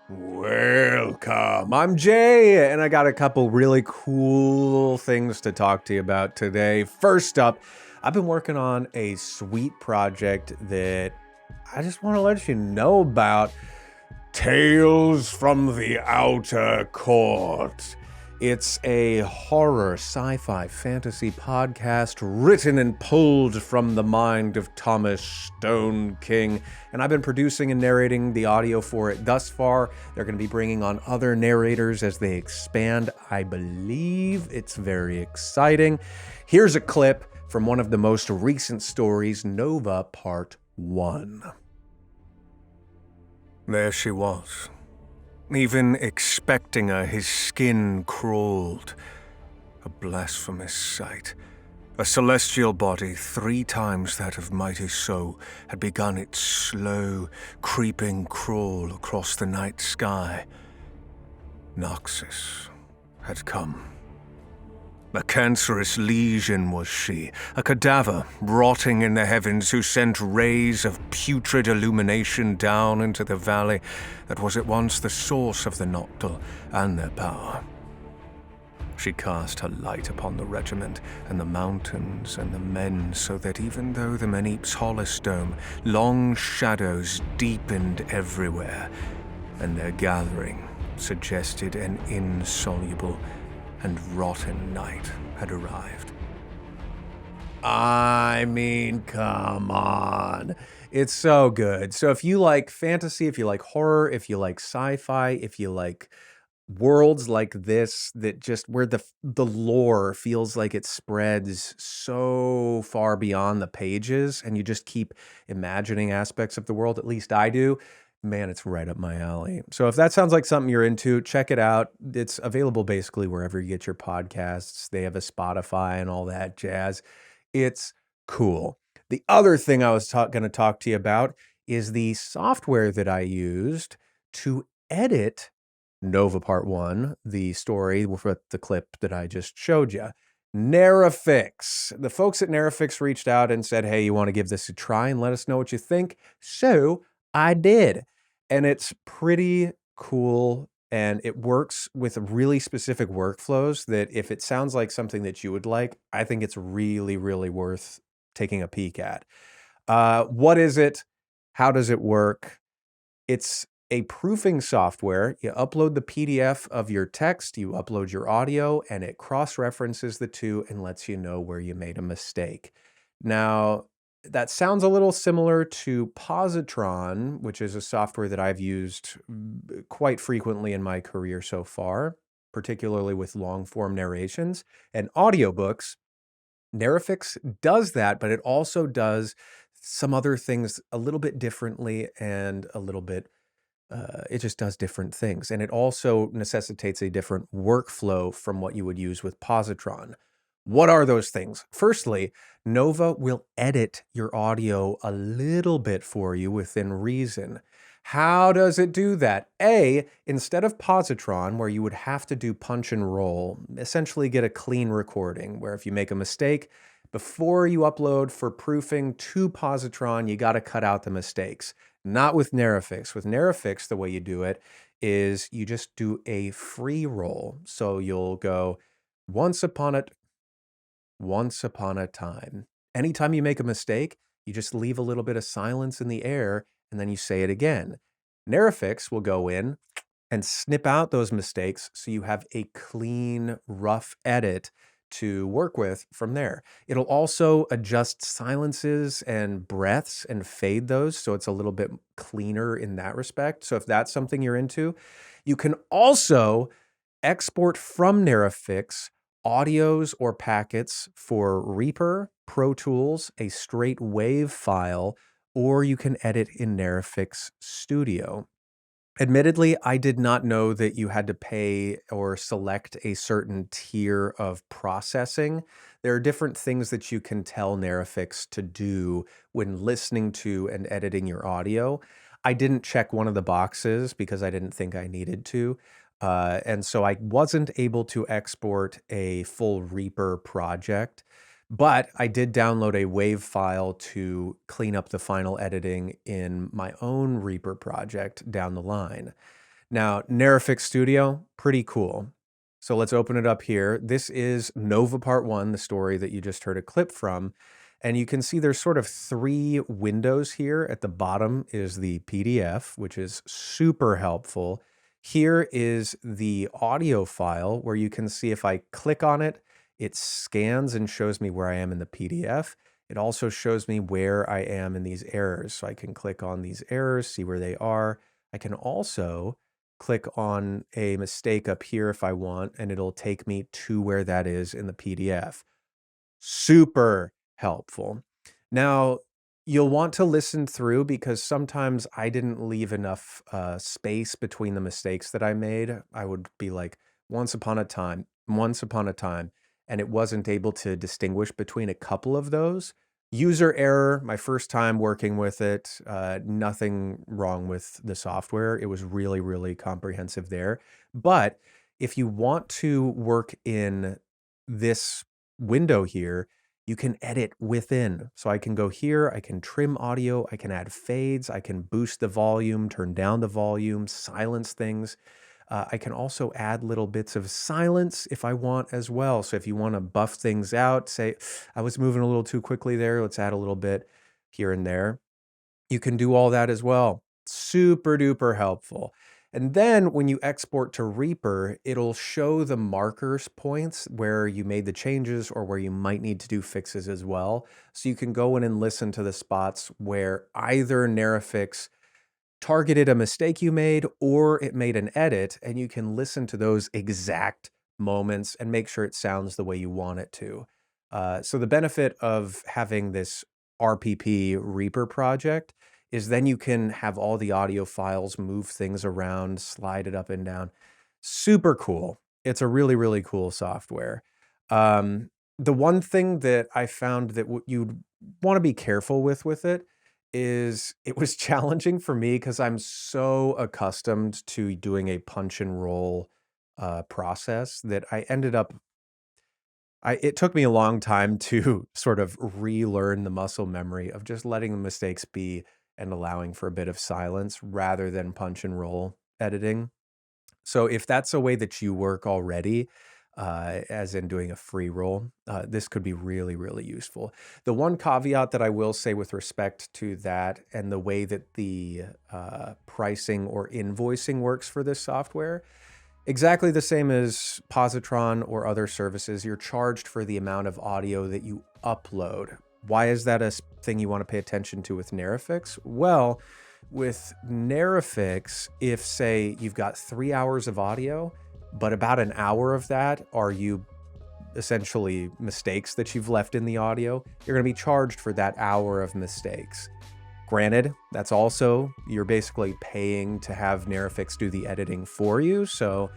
Welcome. I'm Jay, and I got a couple really cool things to talk to you about today. First up, I've been working on a sweet project that I just want to let you know about. Tales from the Outer Court. It's a horror, sci-fi, fantasy podcast written and pulled from the mind of Thomas Stone King, and I've been producing and narrating the audio for it thus far. They're going to be bringing on other narrators as they expand. I believe it's very exciting. Here's a clip from one of the most recent stories, Nova Part 1. There she was. Even expecting her, his skin crawled. A blasphemous sight. A celestial body 3 times that of mighty So had begun its slow, creeping crawl across the night sky. Noxus had come. A cancerous lesion was she, a cadaver rotting in the heavens who sent rays of putrid illumination down into the valley that was at once the source of the Noctil and their power. She cast her light upon the regiment and the mountains and the men, so that even though the Menip's Hollis dome, long shadows deepened everywhere, and their gathering suggested an insoluble and rotten night had arrived. I mean, come on. It's so good. So if you like fantasy, if you like horror, if you like sci-fi, if you like worlds like this that just where the lore feels like it spreads so far beyond the pages and you just keep imagining aspects of the world, at least I do, man, it's right up my alley. So if that sounds like something you're into, check it out. It's available basically wherever you get your podcasts. They have a Spotify and all that jazz. It's cool. The other thing I was going to talk to you about is the software that I used to edit Nova Part 1, the story with the clip that I just showed you. Narrafix. The folks at Narrafix reached out and said, hey, you want to give this a try and let us know what you think? So I did. And it's pretty cool, and it works with really specific workflows that if it sounds like something that you would like, I think it's really, really worth taking a peek at. What is it? How does it work? It's a proofing software. You upload the PDF of your text, you upload your audio, and it cross-references the two and lets you know where you made a mistake. Now, that sounds a little similar to Positron, which is a software that I've used quite frequently in my career so far, particularly with long-form narrations and audiobooks. Narrafix does that, but it also does some other things a little bit differently and a little bit it just does different things. And it also necessitates a different workflow from what you would use with Positron. What are those things? Firstly, Nova will edit your audio a little bit for you within reason. How does it do that? Instead of Positron, where you would have to do punch and roll, essentially get a clean recording, where if you make a mistake, before you upload for proofing to Positron, you got to cut out the mistakes. Not with Narrafix. With Narrafix, the way you do it is you just do a free roll. So you'll go once upon a time. Anytime you make a mistake, you just leave a little bit of silence in the air and then you say it again. Narrafix will go in and snip out those mistakes so you have a clean, rough edit to work with from there. It'll also adjust silences and breaths and fade those so it's a little bit cleaner in that respect. So if that's something you're into, you can also export from Narrafix audios or packets for Reaper, Pro Tools, a straight WAV file, or you can edit in Narrafix Studio. Admittedly, I did not know that you had to pay or select a certain tier of processing. There are different things that you can tell Narrafix to do when listening to and editing your audio. I didn't check one of the boxes because I didn't think I needed to. And so I wasn't able to export a full Reaper project. But I did download a WAV file to clean up the final editing in my own Reaper project down the line. Now, Narrafix Studio, pretty cool. So let's open it up here. This is Nova Part 1, the story that you just heard a clip from. And you can see there's sort of 3 windows here. At the bottom is the PDF, which is super helpful. Here is the audio file where you can see if I click on it, it scans and shows me where I am in the PDF. It also shows me where I am in these errors. So I can click on these errors, see where they are. I can also click on a mistake up here if I want, and it'll take me to where that is in the PDF. Super helpful. Now, you'll want to listen through because sometimes I didn't leave enough space between the mistakes that I made. I would be like, once upon a time, and it wasn't able to distinguish between a couple of those. User error, my first time working with it, nothing wrong with the software. It was really, really comprehensive there. But if you want to work in this window here, you can edit within. So I can go here, I can trim audio, I can add fades, I can boost the volume, turn down the volume, silence things. I can also add little bits of silence if I want as well. So if you want to buff things out, say, I was moving a little too quickly there, let's add a little bit here and there. You can do all that as well. Super duper helpful. And then when you export to Reaper, it'll show the markers points where you made the changes or where you might need to do fixes as well. So you can go in and listen to the spots where either Narrafix targeted a mistake you made or it made an edit, and you can listen to those exact moments and make sure it sounds the way you want it to. So the benefit of having this RPP Reaper project is then you can have all the audio files, move things around, slide it up and down. Super cool. It's a really, really cool software. The one thing that I found that you'd want to be careful with it is it was challenging for me because I'm so accustomed to doing a punch and roll process that I ended up it took me a long time to sort of relearn the muscle memory of just letting the mistakes be and allowing for a bit of silence rather than punch and roll editing. So if that's a way that you work already, as in doing a free roll, this could be really, really useful. The one caveat that I will say with respect to that and the way that the pricing or invoicing works for this software, exactly the same as Positron or other services, you're charged for the amount of audio that you upload. Why is that a thing you want to pay attention to with Narrafix? Well, with Narrafix, if say you've got 3 hours of audio, but about an hour of that are you essentially mistakes that you've left in the audio, you're going to be charged for that hour of mistakes. Granted, that's also, you're basically paying to have Narrafix do the editing for you, so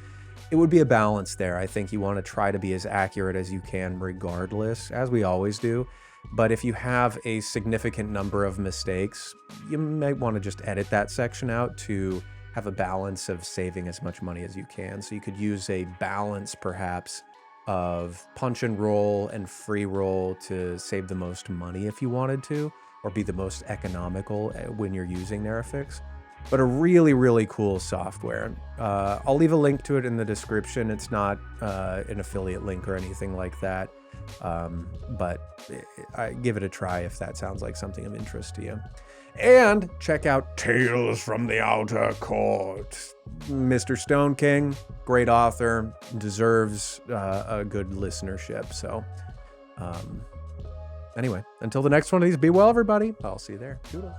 it would be a balance there. I think you want to try to be as accurate as you can regardless, as we always do. But if you have a significant number of mistakes, you might want to just edit that section out to have a balance of saving as much money as you can. So you could use a balance perhaps of punch and roll and free roll to save the most money if you wanted to, or be the most economical when you're using Narrafix. But a really, really cool software. I'll leave a link to it in the description. It's not an affiliate link or anything like that. But I give it a try if that sounds like something of interest to you. And check out Tales from the Outer Court. Mr. Stone King, great author, deserves a good listenership. So anyway, until the next one of these, be well, everybody. I'll see you there. Toodles.